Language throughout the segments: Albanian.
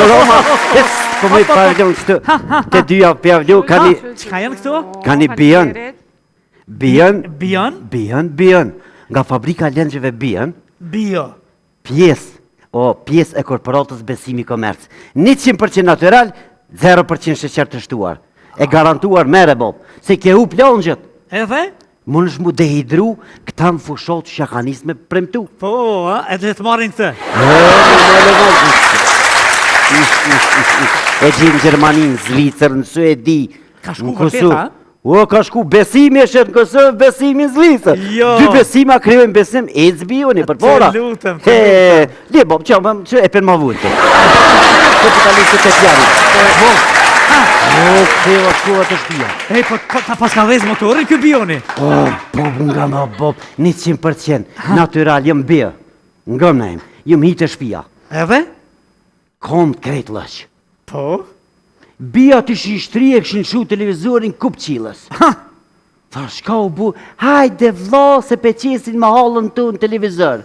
Roma, po më pavlon këtu. Te dyja pavlon kanë. Çka janë këto? Kanë Bion. Bion? Nga fabrika lëngjeve Bion. Bio. Pjesë e korporatës Besimi Komerc. 100% natyral, 0% sheqer të shtuar. E garantuar mere bob, se ke u plonjët. Edhe? Më nësht mu dehidru, këta më fushot që ka nis me premtu. Po, edhe të marrin këtë. E gjithë në Gjermanin, Zvicër, në Suedi. Ka shku vërtet, a? Ka shku, besimi e shetë në Kosovë, besimi në Zvicër. Jo. 2 besima kryojnë besim, e zbioni për pora. Të lutem. Li, bob, që e për ma vullë. Kapitalistë të pjanë. Këteva shkova të shpia. Po ta pas ka dhez motorin kjo Bioni? Bob, nga ma bob, 100%, natural, jëm bia. Nga më najmë, jëm hitë e shpia. Edhe? Kom të krejt lëq. Po? Bia të shishtri e këshin shu televizorin kup qilës. Tha, shka u bu, hajde vla se pe qesin ma halën të në televizor.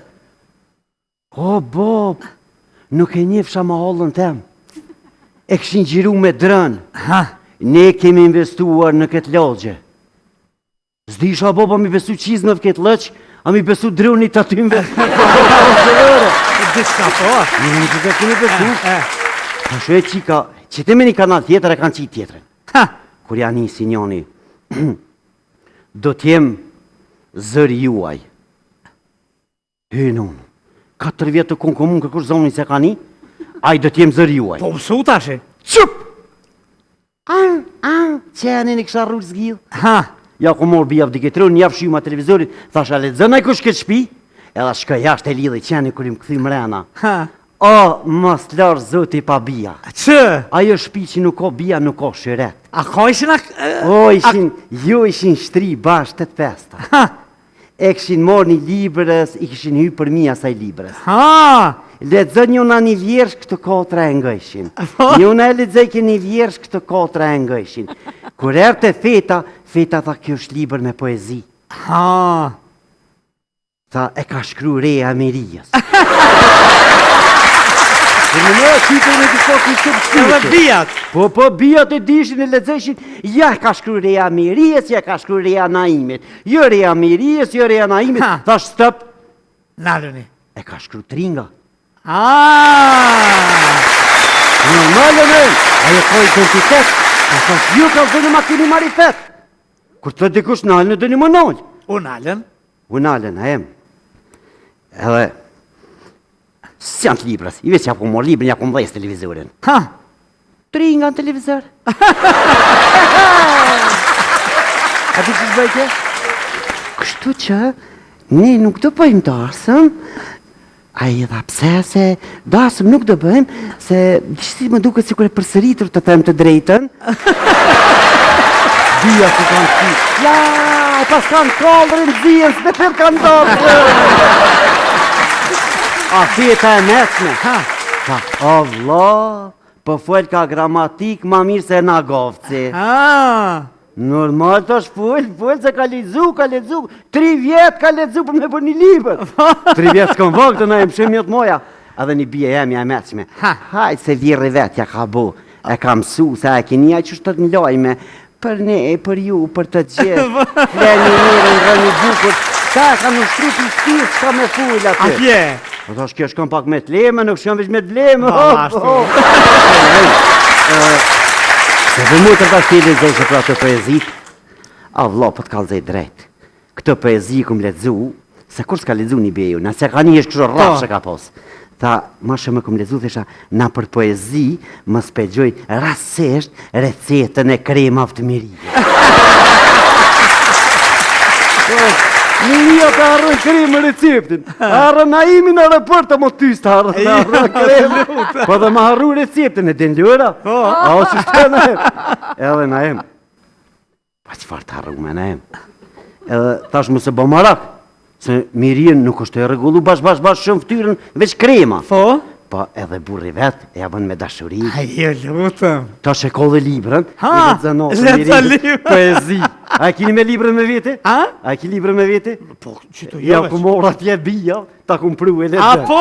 Bob, nuk e njefsha ma halën tem. E këshin gjiru me drënë. Ne kemi investuar në këtë logje. Zdisha, Bob, a mi besu qizmëv këtë lëq, a mi besu drënit të atymve. Diska po? Në që të kemi besu. Ta shu e qika, që të me një kanal tjetër e kanë qitë tjetërën. Kur janë një sinjoni, do t'jem zëri juaj. Hynë unë, 4 vjetë të konë komun kërkush zonin se ka një, aj do t'jem zëri juaj. Po mësu tashe? Qup! Që janë një kësha rrugë zgjidh? Ja ku morë bia vdiketru, një javë shuma televizorit, thasha le zënaj kush këtë shpi, edhe shka jashtë e lidhe që janë një kurim këthy mrena. Mos larë zoti pa bia. Që? Ajo shpi që nuk ka bia, nuk ka shiret. A ka ishin ishin shtri bashkë 8-5. E këshin morë një librës, i këshin hy për mi asaj librës. Ledzë njëna një vjersh këtë 4 e ngëshin. Njëna e ledzë ke një vjersh këtë 4 e ngëshin. Kur erte feta tha kjo është liber me poezi. Tha e ka shkru Reja Mirijës. Në në qitër në kështë këtë shkështë. Edhe bijat? Po bijat e dishin e ledzeshin, ja ka shkru Reja Mirijës, ja ka shkru Reja Naimit. Jo Reja Mirijës, jo Reja Naimit. Tha shtëp. Nalëni. E ka shkru Tringa. Normalën e, ajo ka identitet, a thash ju ka zënë ma kini marifet. Kur të dikush nalën e dëni më nalë. Unalën, a em. Edhe, si janë të libras, i veç ja ku morë librin, ja ku mdhejës televizorin. Tringa në televizor. A di që shbëjke? Kështu që, ne nuk të bëjmë dasëm, a i dha pse se dasëm nuk të bëjmë, se dishti më duke si kure përsëritur të them të drejten. Bia që kanë qi. Ja, pas kanë kallërin zhijën, s'me për kanë dasë. A fjeta e mesme. O vla, po full ka gramatik ma mirë se na govci. Normal të është full se ka lezu. 3 vjetë ka lezu për me për një liber. 3 vjetë s'kon vëgë të na e më shumë mjëtë moja. Edhe një bia jemi e meqme. Hajtë se virë vetë ja ka bu. E ka mësu se e kini aj që shtë të nlojme. Për ne, për ju, për të gjithë. Fleni mirë, në rëni bukur. Ta e ka në shtru të shtirë, s'ka me full atë. Atje? Po të është kjo shkon pak me të leme, nuk shkon vish me të leme. Se për mu të tash tjeli zej që pra të poezit, a vlo për të kalzej drejt. Këtë poezi këm ledzu, se kur s'ka ledzu një beju, nëse ka një është kështë rrafë që ka pos. Tha, ma shumë këm ledzu, thesha, na për poezi më spegjoj rasesht recetën e kremave të mirije. Në një të arrën kremë receptin, arrën Naimin në raport të më tystë arrën kremë, po dhe më arru receptin e din ljura, a o që shtë Naim, edhe Naim, pa qëfar të arru me Naim, edhe tash më se bo marak, se mirien nuk është e regullu bash shumë ftyrën veç krema, po edhe burri vetë e jabën me dashuri. Ajo, lutëm. Ta shekollë librën, letëza librën. Poezi. A e kini me librën me vete? A e kini librën me vete? Po, që të ja ku mora t'je bia, ta ku mpru e letë. A po!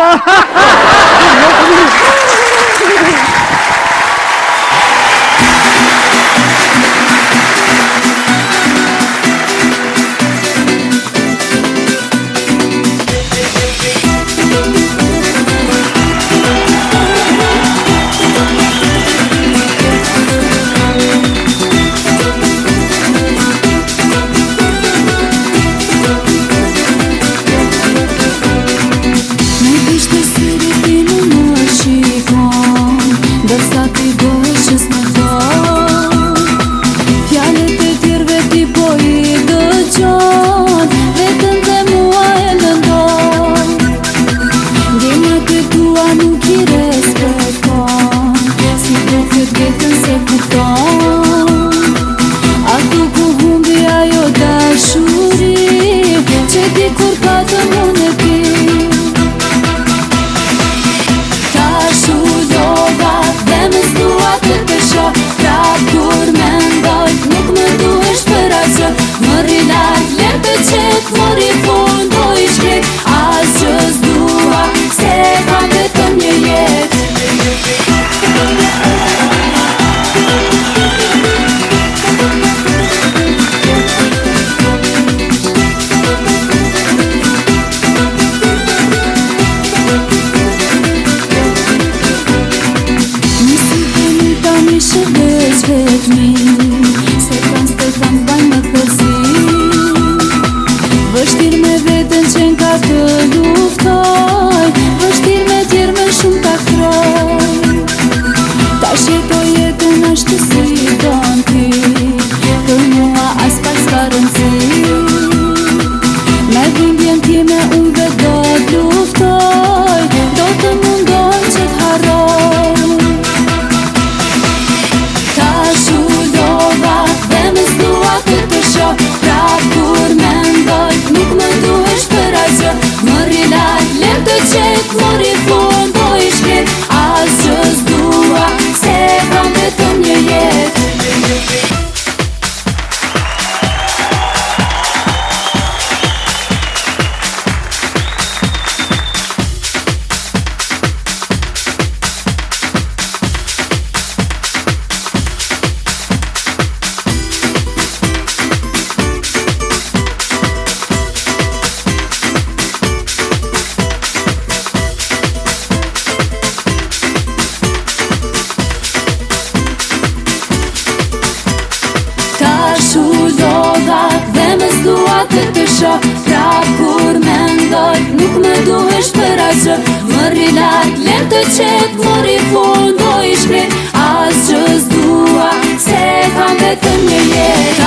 Vështir me vetën që n'ka të luftoj, vështir me tjerë me shumë ta kroj. Ta shjetoj jetën ashtu si don ti, për mua as pak s'ka rëndësi. Me dhimbjen time unë dhe do t'luftoj, do të mundon që t'harroj. Tash u lodha dhe me s'dua të shoh, prap kur mendoj nuk më duhesh për asgjë. Më rilaj, lem të qet, mori fund, po i shkret. Asgjë s'dua, se kam vetëm një jetë. Tash u lodha dhe me s'dua të shoh, prap kur mendoj nuk më duhesh për asgjë. Më rilaj, lem të qet, mori fund, po i shkret. Asgjë s'dua, se kam vetëm një jetë.